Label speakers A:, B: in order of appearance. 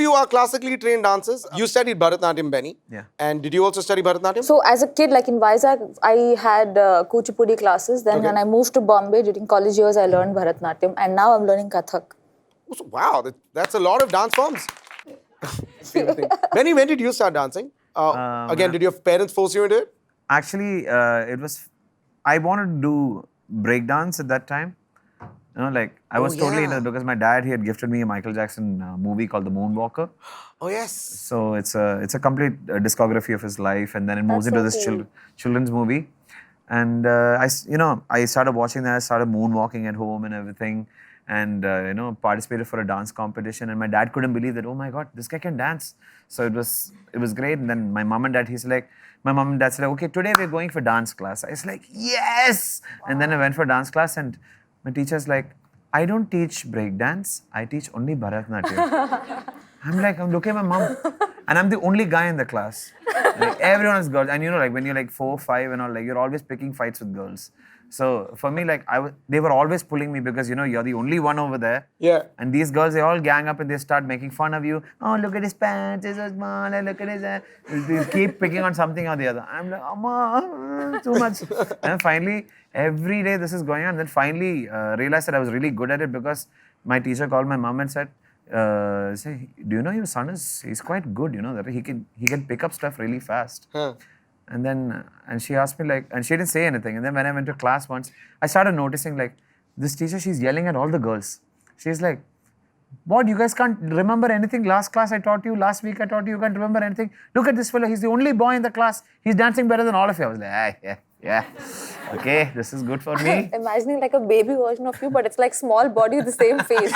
A: you are classically trained dancers. You studied Bharatanatyam, Benny.
B: Yeah.
A: And did you also study Bharatanatyam?
C: So as a kid, like in Vizag, I had Kuchipudi classes. Then when I moved to Bombay during college years, I learned Bharatanatyam. And now I'm learning Kathak.
A: Wow, that's a lot of dance forms. Benny, when did you start dancing? Again, did your parents force you into it?
B: Actually, I wanted to do breakdance at that time. You know, like I was totally into it because my dad, he had gifted me a Michael Jackson movie called The Moonwalker.
A: Oh yes.
B: So it's a complete discography of his life, and then it moves into this children's movie. And I started watching that. I started moonwalking at home and everything, and participated for a dance competition. And my dad couldn't believe that. Oh my God, this guy can dance! So it was great. And then my mom and dad said, okay, today we're going for dance class. I was like, yes! And then I went for dance class, and my teacher's like, I don't teach breakdance. I teach only Bharatanatyam. I'm looking at my mom, and I'm the only guy in the class. Like, everyone is girls, and like when you're like 4, 5, and all, like you're always picking fights with girls. So for me, like they were always pulling me because you're the only one over there.
A: Yeah.
B: And these girls, they all gang up and they start making fun of you. Oh, look at his pants, he's so small. And look at his. They keep picking on something or the other. I'm like, Amma, too much. And finally, every day this is going on. Then finally realized that I was really good at it because my teacher called my mom and said, "Say, do you know your son he's quite good, that he can pick up stuff really fast."
A: Huh.
B: And then, and she asked me and she didn't say anything. And then when I went to class once, I started noticing this teacher, she's yelling at all the girls. She's like, what, you guys can't remember anything? Last class I taught you, last week I taught you, you can't remember anything? Look at this fellow, he's the only boy in the class. He's dancing better than all of you. I was like, yeah. Okay, this is good for me.
C: Imagining like a baby version of you, but it's like small body with the same face.